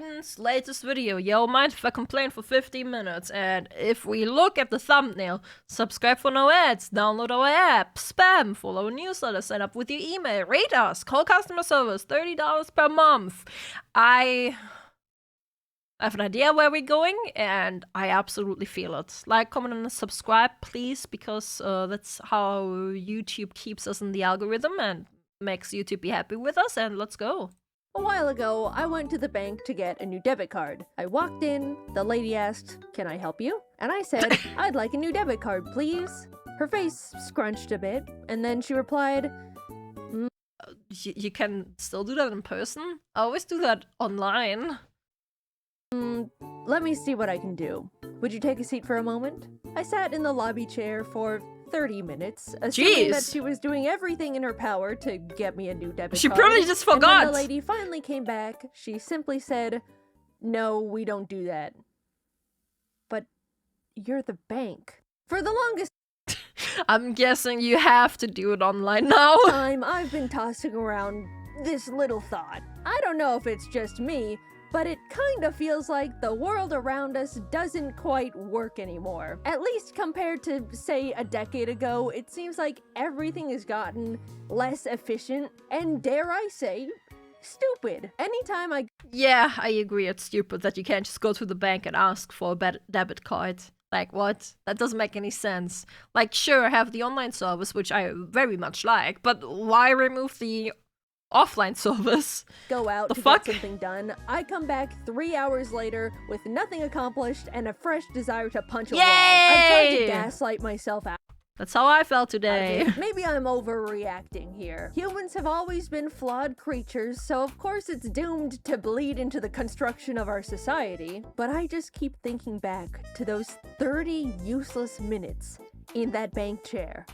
Jaiden's latest video, yo, mind if I complain for 15 minutes, and if we look at the thumbnail, subscribe for no ads, download our app, spam, follow our newsletter, sign up with your email, rate us, call customer service, $30 per month. I have an idea where we're going, and I absolutely feel it. Like, comment, and subscribe, please, because that's how YouTube keeps us in the algorithm and makes YouTube be happy with us, and let's go. A while ago, I went to the bank to get a new debit card. I walked in, the lady asked, "Can I help you?" And I said, "I'd like a new debit card, please." Her face scrunched a bit, and then she replied, You can still do that in person? I always do that online. Let me see what I can do. Would you take a seat for a moment? I sat in the lobby chair for 30 minutes, assuming that she was doing everything in her power to get me a new debit card. She probably just forgot! And when the lady finally came back, she simply said, "No, we don't do that." But you're the bank. For the longest I'm guessing you have to do it online now. time, I've been tossing around this little thought. I don't know if it's just me, but it kind of feels like the world around us doesn't quite work anymore. At least compared to, say, a decade ago, it seems like everything has gotten less efficient and, dare I say, stupid. Anytime Yeah, I agree, it's stupid that you can't just go to the bank and ask for a debit card. Like, what? That doesn't make any sense. Like, sure, have the online service, which I very much like, but why remove the offline service? Go out to get something done, I come back 3 hours later with nothing accomplished and a fresh desire to punch a wall. I'm trying to gaslight myself out. That's how I felt today. Maybe I'm overreacting here. Humans have always been flawed creatures, so of course it's doomed to bleed into the construction of our society. But I just keep thinking back to those 30 useless minutes in that bank chair.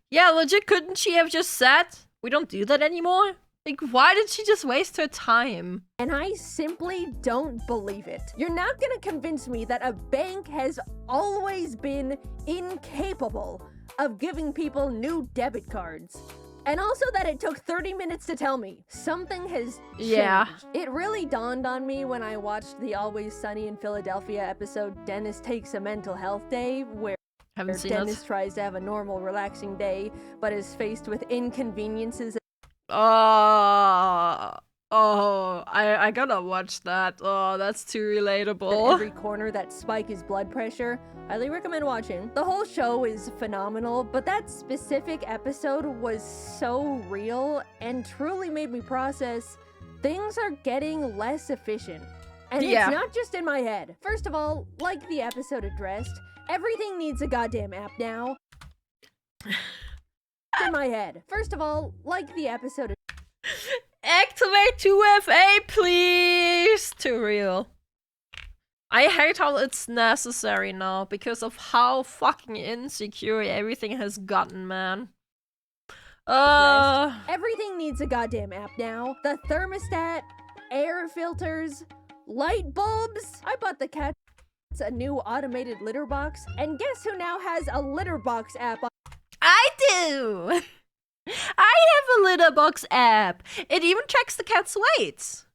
Yeah, legit, couldn't she have just said, "We don't do that anymore"? Like, why did she just waste her time? And I simply don't believe it. You're not gonna convince me that a bank has always been incapable of giving people new debit cards. And also that it took 30 minutes to tell me. Something has changed. Yeah. It really dawned on me when I watched the Always Sunny in Philadelphia episode Dennis Takes a Mental Health Day, where Dennis tries to have a normal, relaxing day, but is faced with inconveniences. I gotta watch that. Oh, that's too relatable. At every corner that spike his blood pressure. Highly recommend watching. The whole show is phenomenal, but that specific episode was so real and truly made me process things are getting less efficient. And it's not just in my head. First of all, like the episode addressed, everything needs a goddamn app now. In my head. First of all, like the episode. Activate 2FA, please! Too real. I hate how it's necessary now because of how fucking insecure everything has gotten, man. Everything needs a goddamn app now. The thermostat, air filters, light bulbs. I bought the cats a new automated litter box, and guess who now has a litter box app on? I do! I have a litter box app. It even tracks the cat's weights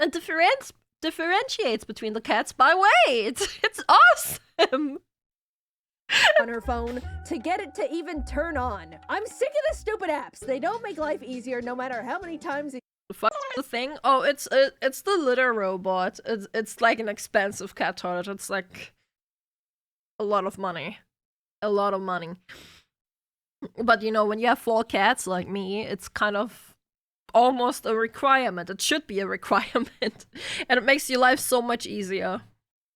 and differentiates between the cats by weight. It's awesome. On her phone to get it to even turn on. I'm sick of the stupid apps. They don't make life easier no matter how many times the thing. Oh, it's the litter robot. It's like an expensive cat toilet. It's like a lot of money. A lot of money. But you know, when you have 4 cats like me, it's kind of almost a requirement. It should be a requirement. And it makes your life so much easier.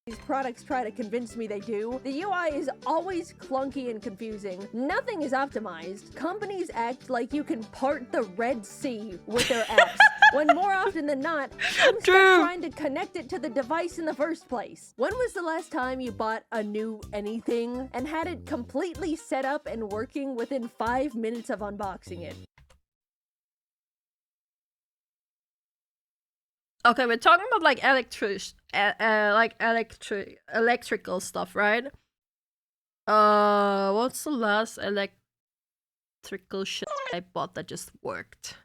These products try to convince me they do. The UI is always clunky and confusing. Nothing is optimized. Companies act like you can part the Red Sea with their apps, when more often than not, I'm stuck trying to connect it to the device in the first place. When was the last time you bought a new anything and had it completely set up and working within 5 minutes of unboxing it? Okay, we're talking about like electrical stuff, right? What's the last electrical shit I bought that just worked?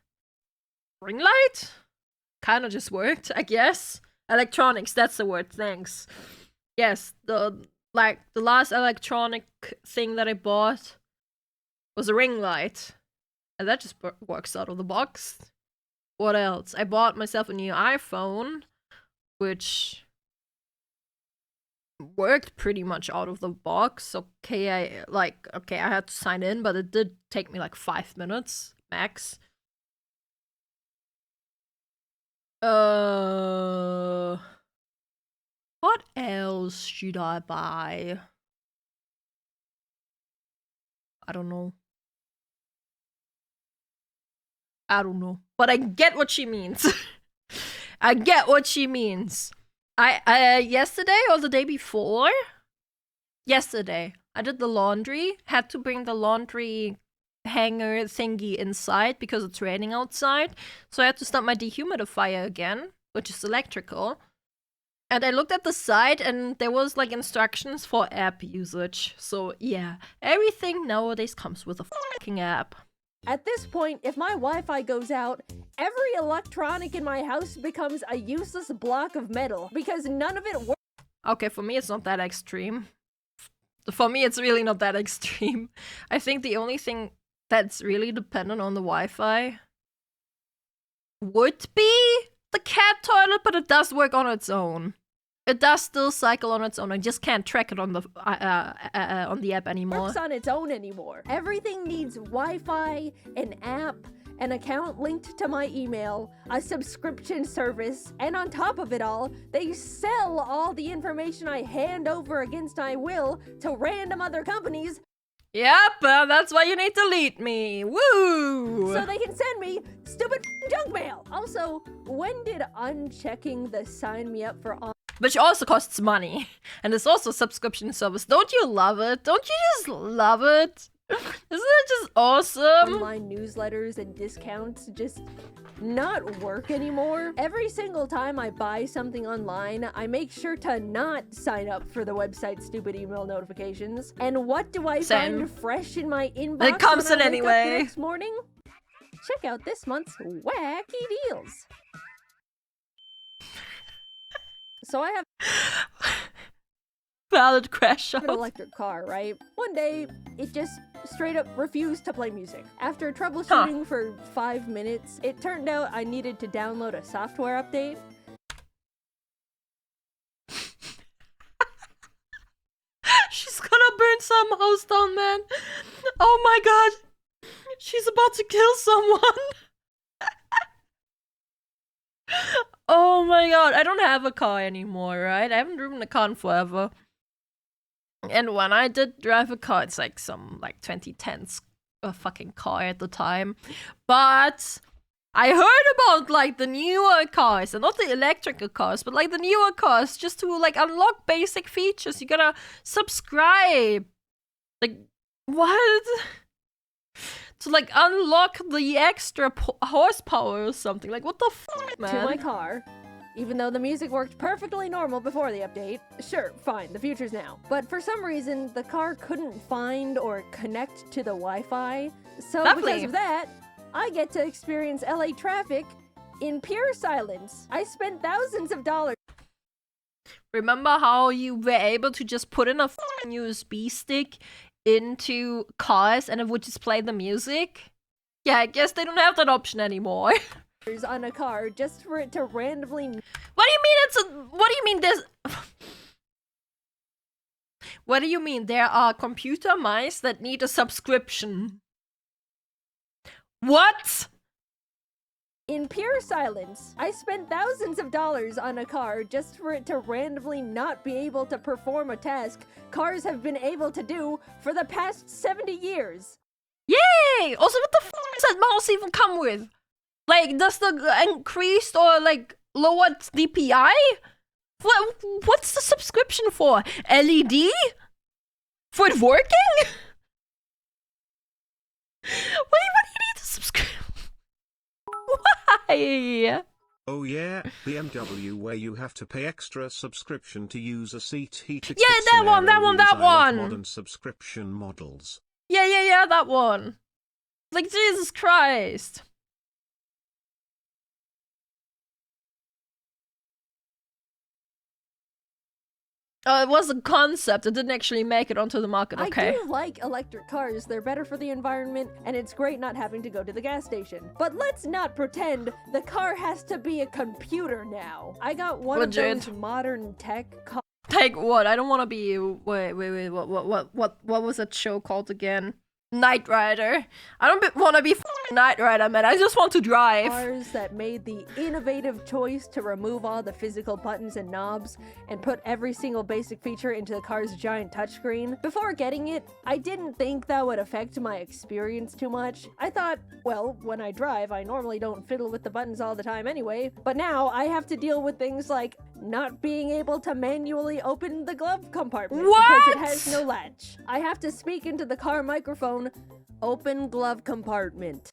Ring light? Kinda just worked, I guess. Electronics, that's the word, thanks. Yes, the last electronic thing that I bought was a ring light. And that just works out of the box. What else? I bought myself a new iPhone, which worked pretty much out of the box. Okay, I had to sign in, but it did take me like 5 minutes max. What else should I buy? I don't know. But I get what she means. I get what she means. I yesterday or the day before? Yesterday, I did the laundry. Had to bring the laundry hanger thingy inside because it's raining outside. So I had to start my dehumidifier again, which is electrical. And I looked at the site and there was like instructions for app usage. So yeah, everything nowadays comes with a fucking app. At this point, if my Wi-Fi goes out, every electronic in my house becomes a useless block of metal because none of it works. Okay, for me it's not that extreme. For me it's really not that extreme. I think the only thing that's really dependent on the Wi-Fi would be the cat toilet, but it does work on its own. It does still cycle on its own. I just can't track it on the app anymore. Works on its own anymore. Everything needs Wi-Fi, an app, an account linked to my email, a subscription service, and on top of it all, they sell all the information I hand over against my will to random other companies. Yep, that's why you need to delete me. Woo! So they can send me stupid junk mail. Also, when did unchecking the sign me up for which also costs money, and it's also a subscription service. Don't you love it? Don't you just love it? Isn't it just awesome? Online newsletters and discounts just not work anymore. Every single time I buy something online, I make sure to not sign up for the website's stupid email notifications. And what do I find fresh in my inbox? It comes in anyway. The next morning? Check out this month's wacky deals. So I have valid crash out. An electric car, right? One day, it just straight up refused to play music. After troubleshooting for 5 minutes, it turned out I needed to download a software update. She's gonna burn some house down, man. Oh my god. She's about to kill someone. Oh my god, I don't have a car anymore, right? I haven't driven a car in forever. And when I did drive a car, it's like some 2010s fucking car at the time. But I heard about like the newer cars, and not the electrical cars, but like the newer cars, just to like unlock basic features, you gotta subscribe. Like, what? To like unlock the extra horsepower or something. Like, what the fuck, man? To my car. Even though the music worked perfectly normal before the update. Sure, fine, the future's now. But for some reason, the car couldn't find or connect to the Wi-Fi. So because of that, I get to experience LA traffic in pure silence. I spent thousands of dollars. Remember how you were able to just put in a USB stick into cars and it would just play the music? Yeah, I guess they don't have that option anymore. On a car just for it to randomly. What do you mean it's a? What do you mean there's? What do you mean there are computer mice that need a subscription? What? In pure silence, I spent thousands of dollars on a car just for it to randomly not be able to perform a task cars have been able to do for the past 70 years. Yay! Also, what the f does that mouse even come with? Like, does the increased or like lowered DPI? What's the subscription for? LED? For it working? What do you need to subscribe? Why? Oh yeah, BMW where you have to pay extra subscription to use a seat heater. Yeah, that one. Modern subscription models. Yeah, that one. Like, Jesus Christ. Oh, it was a concept. It didn't actually make it onto the market. Okay. I do like electric cars. They're better for the environment, and it's great not having to go to the gas station. But let's not pretend the car has to be a computer now. I got one Legit. of those modern tech cars. Take what? I don't want to be. Wait. What was that show called again? Knight Rider. I don't want to be Knight Rider, man. I just want to drive. Cars that made the innovative choice to remove all the physical buttons and knobs and put every single basic feature into the car's giant touchscreen. Before getting it, I didn't think that would affect my experience too much. I thought, well, when I drive, I normally don't fiddle with the buttons all the time anyway, but now I have to deal with things like not being able to manually open the glove compartment because it has no latch. I have to speak into the car microphone, open glove compartment.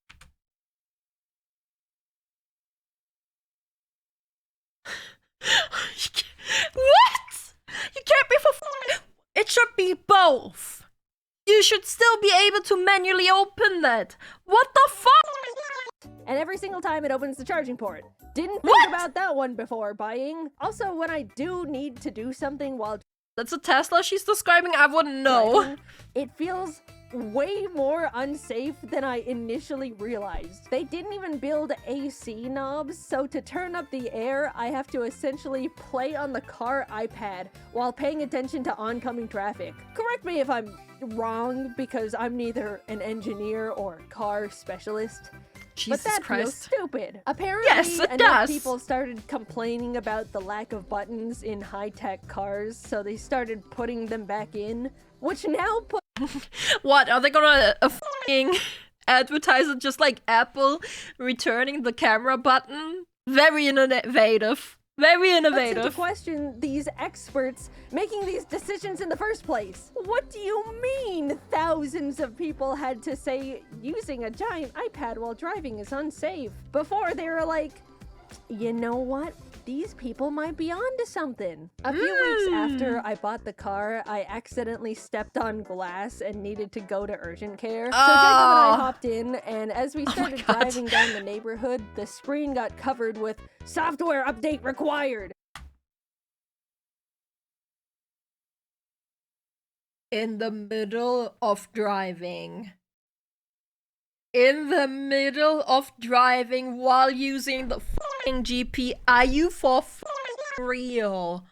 What? You can't be for. It should be both. You should still be able to manually open that. What the fuck? And every single time it opens the charging port. Didn't think about that one before buying. Also, when I do need to do something while That's a Tesla she's describing? I wouldn't know. driving, it feels way more unsafe than I initially realized. They didn't even build AC knobs, so to turn up the air, I have to essentially play on the car iPad while paying attention to oncoming traffic. Correct me if I'm wrong, because I'm neither an engineer or car specialist. Jesus but that Christ. feels stupid. Apparently, Yes, it enough does. people started complaining about the lack of buttons in high-tech cars, so they started putting them back in, which now put What? Are they gonna fucking advertise it just like Apple returning the camera button? Very innovative. Very puts into innovative. question these experts making these decisions in the first place. What do you mean thousands of people had to say using a giant iPad while driving is unsafe? Before they were like, you know what? These people might be onto something. A few weeks after I bought the car, I accidentally stepped on glass and needed to go to urgent care. So Jacob and I hopped in, and as we started God. driving down the neighborhood, the screen got covered with software update required. In the middle of driving. In the middle of driving while using the fucking GP. Are you for real?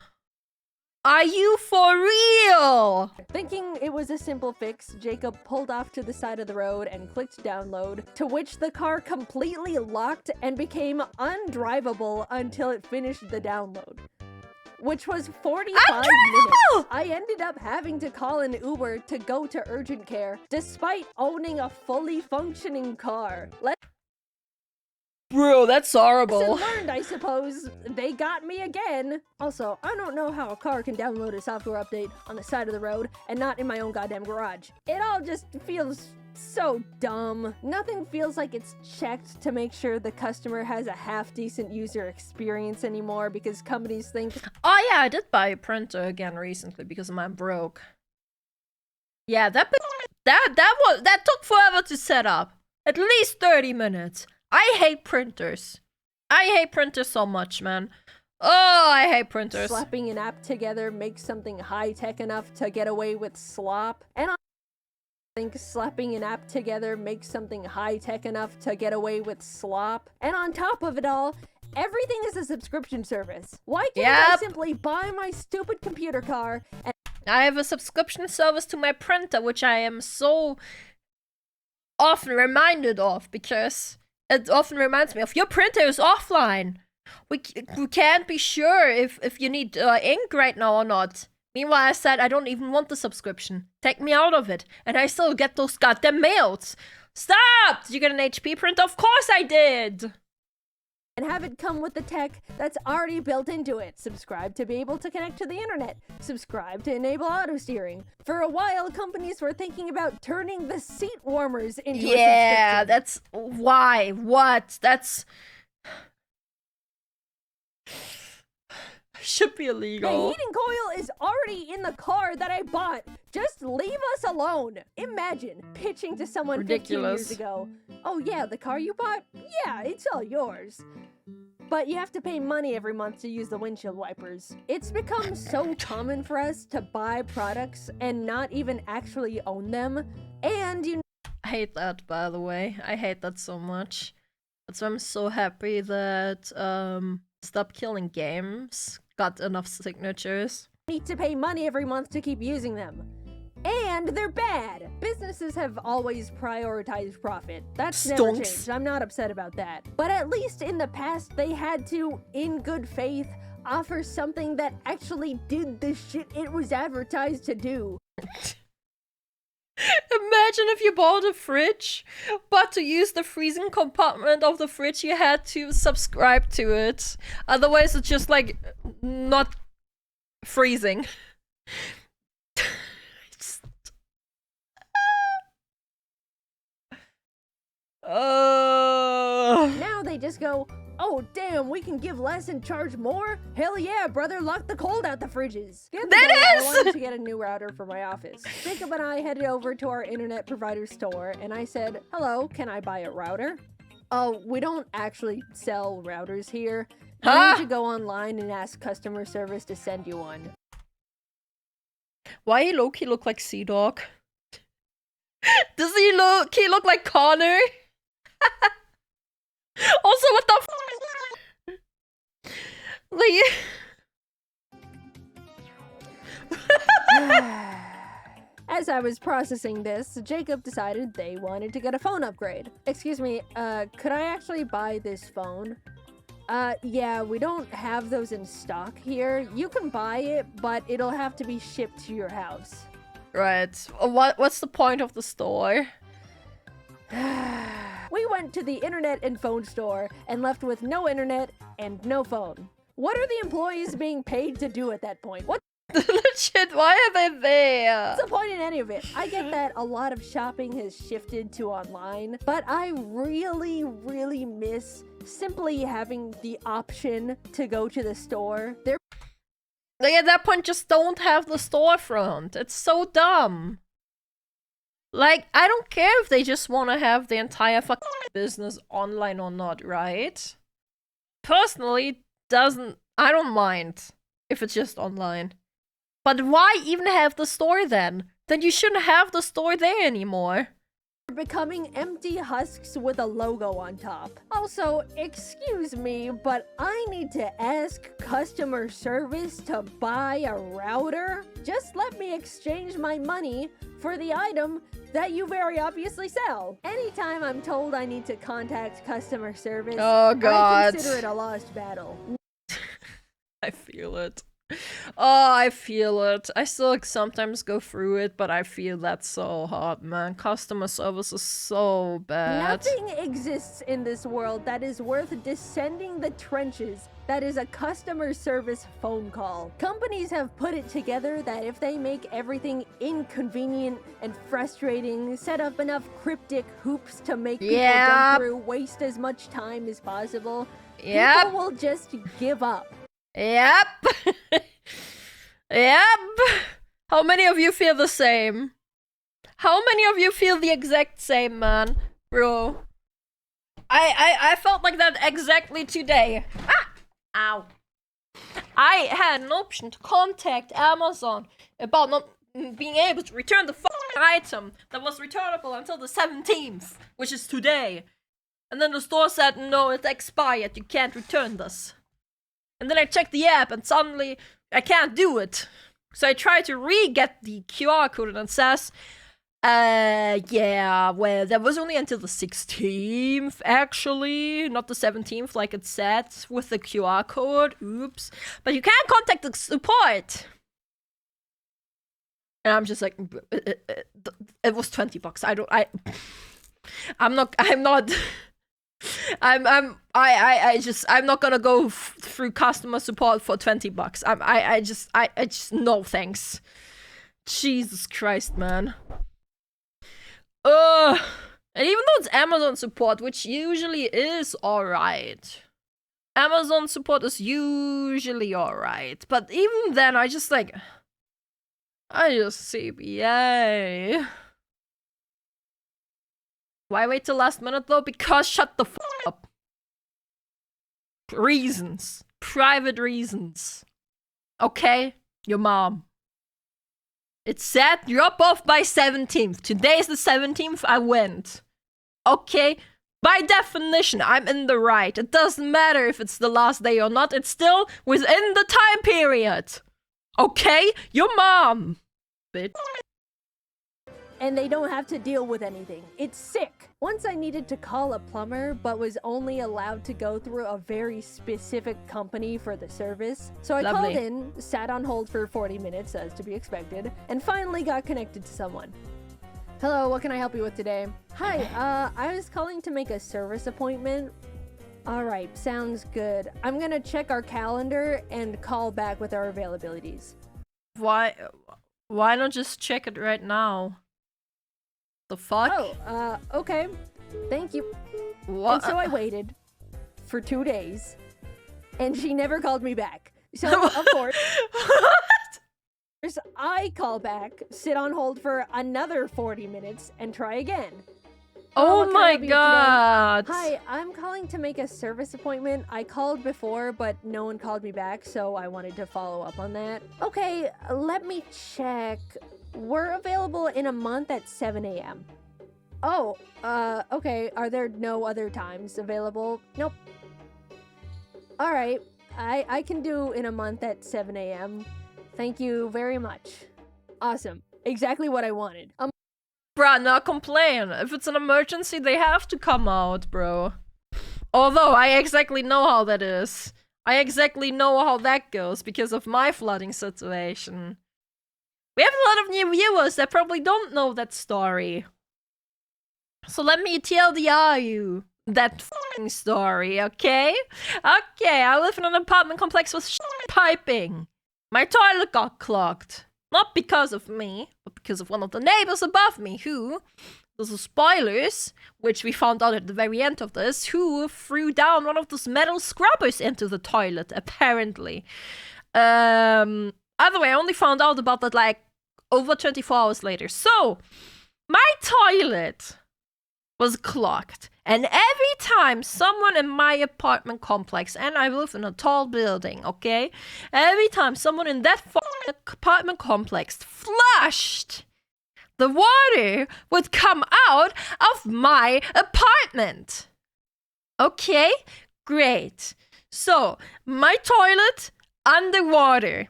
Are you for real? Thinking it was a simple fix, Jacob pulled off to the side of the road and clicked download, to which the car completely locked and became undrivable until it finished the download. Which was 45 minutes. I ended up having to call an Uber to go to urgent care, despite owning a fully functioning car. Bro, that's horrible. Lesson learned, I suppose. They got me again. Also, I don't know how a car can download a software update on the side of the road and not in my own goddamn garage. It all just feels so dumb. Nothing feels like it's checked to make sure the customer has a half-decent user experience anymore, because companies think, Oh yeah, I did buy a printer again recently because mine broke. Yeah, that took forever to set up. At least 30 minutes. I hate printers. I hate printers so much, man. Oh, I hate printers. slapping an app together makes something high-tech enough to get away with slop. And I think slapping an app together makes something high-tech enough to get away with slop. And on top of it all, everything is a subscription service. Why can't I Yep. simply buy my stupid computer car and I have a subscription service to my printer, which I am so often reminded of, because it often reminds me of your printer is offline. We can't be sure if you need ink right now or not. Meanwhile, I said I don't even want the subscription. Take me out of it. And I still get those goddamn mails. Stop! Did you get an HP printer? Of course I did! have it come with the tech that's already built into it. Subscribe to be able to connect to the internet. Subscribe to enable auto steering. For a while, companies were thinking about turning the seat warmers into a subscription. That's why. What? That's Should be The illegal. heating coil is already in the car that I bought. Just leave us alone. Imagine pitching to someone 15 Ridiculous. years ago. Oh yeah, the car you bought? Yeah, it's all yours. But you have to pay money every month to use the windshield wipers. It's become so common for us to buy products and not even actually own them. And you I hate that, by the way. I hate that so much. That's why I'm so happy that Stop Killing Games got enough signatures. need to pay money every month to keep using them. And they're bad. Businesses have always prioritized profit. That's never Stonks. changed. I'm not upset about that. But at least in the past, they had to, in good faith, offer something that actually did the shit it was advertised to do. Imagine if you bought a fridge, but to use the freezing compartment of the fridge, you had to subscribe to it. Otherwise, it's just like not freezing. Now they just go, oh damn, we can give less and charge more? Hell yeah, brother, lock the cold out the fridges. The other That day, is! I wanted to get a new router for my office. Jacob and I headed over to our internet provider store, and I said, hello, can I buy a router? Oh, we don't actually sell routers here. You Huh? need to go online and ask customer service to send you one. Why he low-key look like Sea Dog? Does he look like Connor? Also, what the f- like As I was processing this, Jacob decided they wanted to get a phone upgrade. Excuse me, could I actually buy this phone? Yeah, we don't have those in stock here. You can buy it, but it'll have to be shipped to your house. Right. What's the point of the store? We went to the internet and phone store and left with no internet and no phone. What are the employees being paid to do at that point? What's Legit, why are they there? the point in any of it? I get that a lot of shopping has shifted to online, but I really, really miss simply having the option to go to the store. There Like at that point, just don't have the storefront. It's so dumb. Like, I don't care if they just want to have the entire fucking business online or not, right? Personally, I don't mind if it's just online. But why even have the store then? Then you shouldn't have the store there anymore. becoming empty husks with a logo on top. Also, excuse me, but I need to ask customer service to buy a router? Just let me exchange my money for the item that you very obviously sell. Anytime I'm told I need to contact customer service, Oh, God. I consider it a lost battle. I feel it. Oh, I feel it. I still sometimes go through it, but I feel that so hard, man. Customer service is so bad. Nothing exists in this world that is worth descending the trenches. That is a customer service phone call. Companies have put it together that if they make everything inconvenient and frustrating, set up enough cryptic hoops to make people Yep. jump through, waste as much time as possible, Yep. people will just give up. Yep. Yep. How many of you feel the same? How many of you feel the exact same, man? Bro. I felt like that exactly today. Ah! Ow. I had an option to contact Amazon about not being able to return the item that was returnable until the 17th, which is today. And then the store said, no, it's expired, you can't return this. And then I checked the app and suddenly I can't do it. So I tried to re-get the QR code and it says, yeah, well, that was only until the 16th, actually, not the 17th like it said with the QR code. Oops. But you can contact the support. And I'm just like, it was $20. I'm not I'm not gonna go through customer support for $20. I just no thanks. Jesus Christ, man. And even though it's Amazon support, which usually is alright, Amazon support is usually alright, but even then, I just CBA. Why wait till last minute though? Because shut the f up. Reasons. Private reasons. Okay? Your mom. It said drop off by 17th. Today's the 17th, I went. Okay? By definition, I'm in the right. It doesn't matter if it's the last day or not. It's still within the time period. Okay? Your mom. Bitch. And they don't have to deal with anything. It's sick. Once I needed to call a plumber, but was only allowed to go through a very specific company for the service. So I Lovely. called in, sat on hold for 40 minutes, as to be expected, and finally got connected to someone. Hello, what can I help you with today? Hi, I was calling to make a service appointment. Alright, sounds good. I'm gonna check our calendar and call back with our availabilities. Why not just check it right now? The fuck? Oh, okay. Thank you. What? And so I waited for 2 days, and she never called me back. So, of course, I call back, sit on hold for another 40 minutes, and try again. Oh what can I my help you with today? god! Hi, I'm calling to make a service appointment. I called before, but no one called me back, so I wanted to follow up on that. Okay, let me check. We're available in a month at 7 a.m. Oh, okay. Are there no other times available? Nope. Alright, I can do in a month at 7 a.m. Thank you very much. Awesome. Exactly what I wanted. Bruh, not complain. If it's an emergency, they have to come out, bro. Although, I exactly know how that is. I exactly know how that goes because of my flooding situation. We have a lot of new viewers that probably don't know that story. So let me TLDR you that f***ing story, okay? Okay, I live in an apartment complex with piping. My toilet got clogged. Not because of me, but because of one of the neighbors above me who, those are spoilers, which we found out at the very end of this, who threw down one of those metal scrubbers into the toilet, apparently. Either way, I only found out about that like over 24 hours later. So, my toilet was clogged. And every time someone in my apartment complex, and I live in a tall building, okay? Every time someone in that apartment complex flushed, the water would come out of my apartment. Okay? Great. So, my toilet, underwater.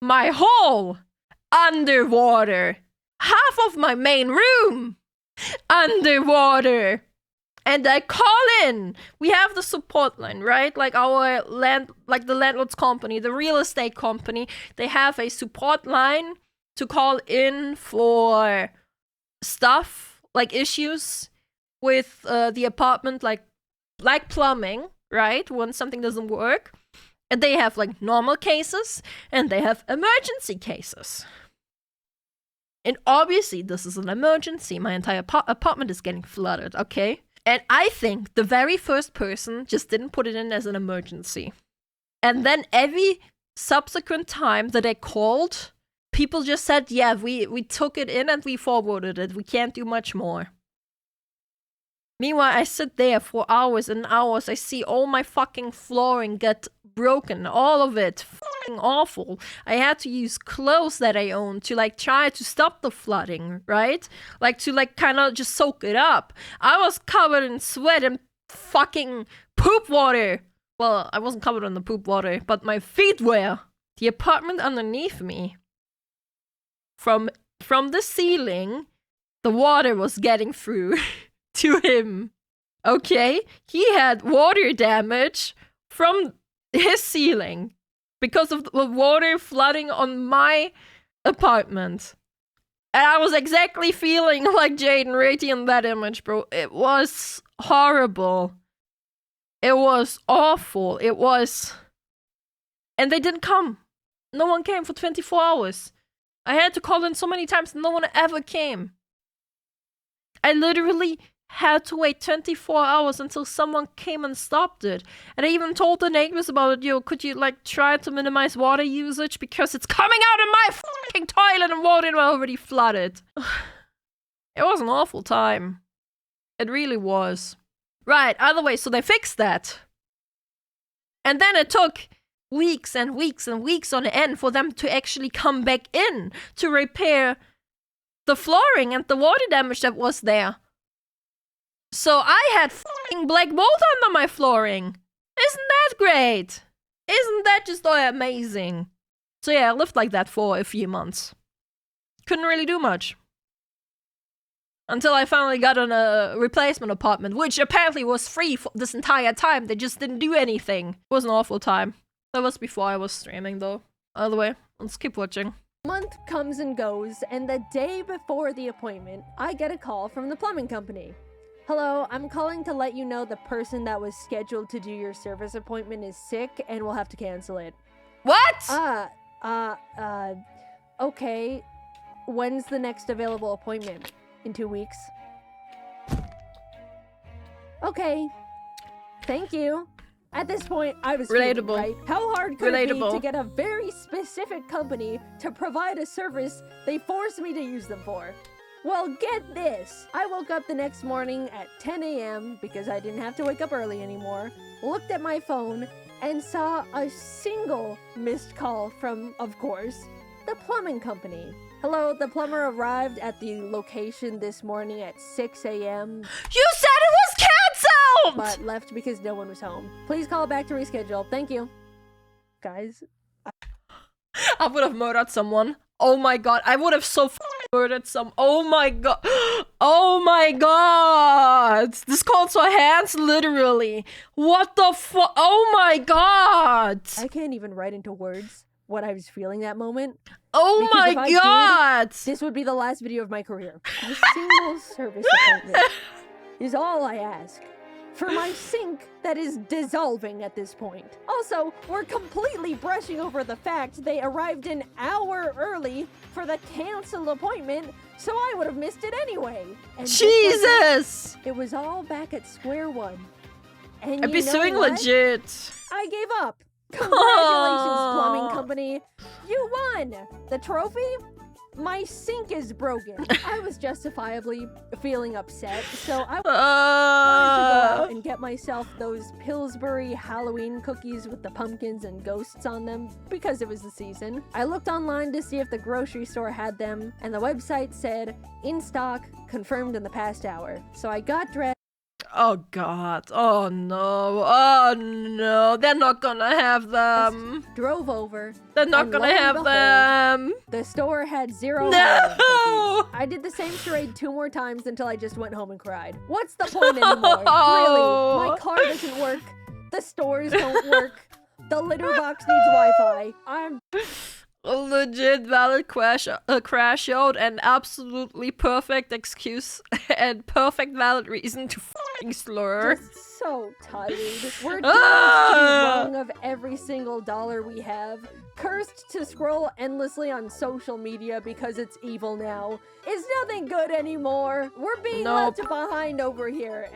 My hole, underwater. Half of my main room, underwater. And I call in. We have the support line, right? Like our the landlord's company, the real estate company. They have a support line to call in for stuff, like issues with the apartment, like plumbing, right? When something doesn't work. And they have like normal cases and they have emergency cases. And obviously this is an emergency. My entire apartment is getting flooded, okay? And I think the very first person just didn't put it in as an emergency. And then every subsequent time that I called, people just said, yeah, we took it in and we forwarded it. We can't do much more. Meanwhile, I sit there for hours and hours. I see all my fucking flooring get broken. All of it. Fucking awful. I had to use clothes that I own to like try to stop the flooding, right? Like to like kind of just soak it up. I was covered in sweat and fucking poop water. Well, I wasn't covered in the poop water, but my feet were. The apartment underneath me. From the ceiling, the water was getting through. To him. Okay? He had water damage from his ceiling because of the water flooding on my apartment. And I was exactly feeling like Jaiden Rati in that image, bro. It was horrible. It was awful. It was... And they didn't come. No one came for 24 hours. I had to call in so many times and no one ever came. I literally had to wait 24 hours until someone came and stopped it. And I even told the neighbors about it. Yo, could you like try to minimize water usage because it's coming out of my fucking toilet and water already flooded. It was an awful time. It really was. Right, either way, so they fixed that. And then it took weeks and weeks and weeks on end for them to actually come back in to repair the flooring and the water damage that was there. So I had f***ing black mold under my flooring. Isn't that great? Isn't that just amazing? So yeah, I lived like that for a few months. Couldn't really do much. Until I finally got on a replacement apartment, which apparently was free for this entire time. They just didn't do anything. It was an awful time. That was before I was streaming though. Either way, let's keep watching. Month comes and goes, and the day before the appointment, I get a call from the plumbing company. Hello, I'm calling to let you know the person that was scheduled to do your service appointment is sick and will have to cancel it. What? Okay. When's the next available appointment? In 2 weeks. Okay. Thank you. At this point, I was Relatable. Right? How hard could it be Relatable. to get a very specific company to provide a service they forced me to use them for? Well, get this. I woke up the next morning at 10 a.m. because I didn't have to wake up early anymore, looked at my phone, and saw a single missed call from, of course, the plumbing company. Hello, the plumber arrived at the location this morning at 6 a.m. You said it was cancelled! but left because no one was home. Please call back to reschedule. Thank you. Guys, I would have murdered someone. Oh my god, I would have so murdered some. Oh my god. Oh my god. This calls for hands, literally. What the fuck? Oh my god. I can't even write into words what I was feeling that moment. Oh Because my if I god. This would be the last video of my career. A single service appointment is all I ask. For my sink that is dissolving at this point. Also, we're completely brushing over the fact they arrived an hour early for the canceled appointment, so I would have missed it anyway. And just like that, Jesus. it was all back at square one. And I'd you be know suing what? legit. I gave up. Congratulations, plumbing company. You won. The trophy? My sink is broken. I was justifiably feeling upset, so I wanted to go out and get myself those Pillsbury Halloween cookies with the pumpkins and ghosts on them because it was the season. I looked online to see if the grocery store had them, and the website said, in stock, confirmed in the past hour. So I got dressed. Oh god. Oh no. Oh no. They're not gonna have them. Drove over. They're not and gonna lo and have behold, them. The store had zero No! Halloween cookies. I did the same charade 2 more times until I just went home and cried. What's the point anymore? Really? My car doesn't work. The stores don't work. The litter box needs Wi-Fi. I'm A legit valid crash out, and absolutely perfect excuse and perfect valid reason to fucking slur. just so tired. We're Ah! wrong of every single dollar we have. Cursed to scroll endlessly on social media because it's evil now. It's nothing good anymore. We're being Nope. left behind over here.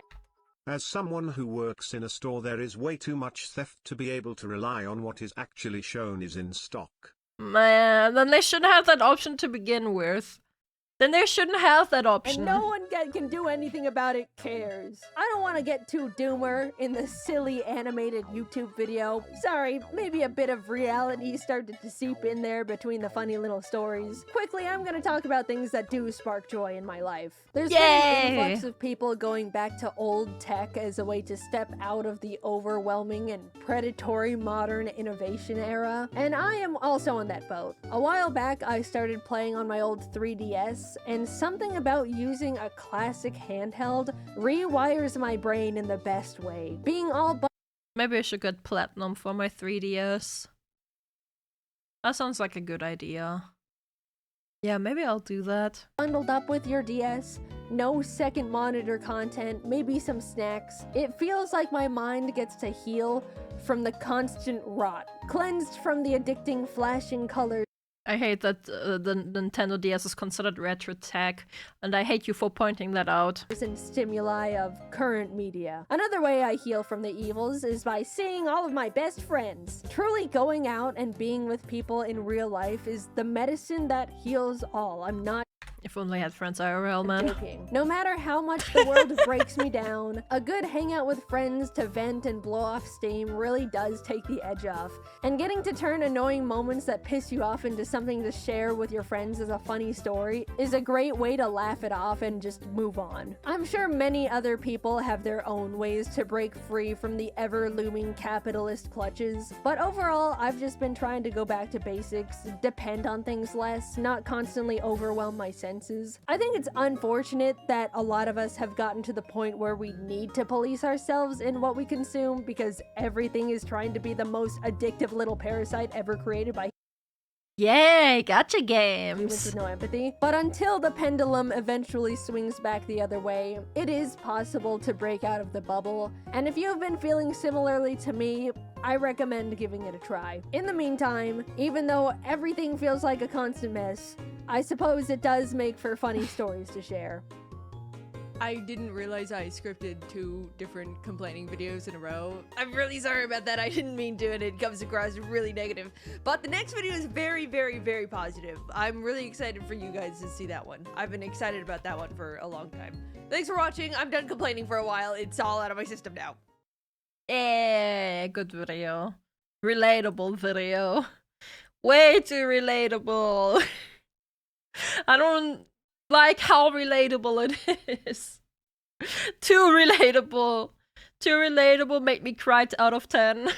As someone who works in a store, there is way too much theft to be able to rely on what is actually shown is in stock. Man, then they shouldn't have that option to begin with. Then they shouldn't have that option. And no one can do anything about it cares. I don't want to get too doomer in the silly animated YouTube video. Sorry, maybe a bit of reality started to seep in there between the funny little stories. Quickly, I'm going to talk about things that do spark joy in my life. There's been an Yay! influx of people going back to old tech as a way to step out of the overwhelming and predatory modern innovation era. And I am also on that boat. A while back, I started playing on my old 3DS, and something about using a classic handheld rewires my brain in the best way. Being all Maybe I should get platinum for my 3DS. That sounds like a good idea. Yeah, maybe I'll do that. bundled up with your DS, no second monitor content, maybe some snacks. It feels like my mind gets to heal from the constant rot, cleansed from the addicting flashing colors I hate that the Nintendo DS is considered retro tech, and I hate you for pointing that out. And stimuli of current media. Another way I heal from the evils is by seeing all of my best friends. Truly going out and being with people in real life is the medicine that heals all. I'm not If only I had friends IRL, man. joking. No matter how much the world breaks me down, a good hangout with friends to vent and blow off steam really does take the edge off. And getting to turn annoying moments that piss you off into something to share with your friends as a funny story is a great way to laugh it off and just move on. I'm sure many other people have their own ways to break free from the ever-looming capitalist clutches, but overall, I've just been trying to go back to basics, depend on things less, not constantly overwhelm my senses. I think it's unfortunate that a lot of us have gotten to the point where we need to police ourselves in what we consume because everything is trying to be the most addictive little parasite ever created by Yay, gotcha humans games. with no empathy. But until the pendulum eventually swings back the other way, it is possible to break out of the bubble. And if you've been feeling similarly to me, I recommend giving it a try. In the meantime, even though everything feels like a constant mess, I suppose it does make for funny stories to share. I didn't realize I scripted 2 different complaining videos in a row. I'm really sorry about that. I didn't mean to, and it comes across really negative. But the next video is very, very, very positive. I'm really excited for you guys to see that one. I've been excited about that one for a long time. Thanks for watching. I'm done complaining for a while. It's all out of my system now. Good video. Relatable video. Way too relatable. I don't like how relatable it is. Too relatable. Too relatable, make me cry out of 10.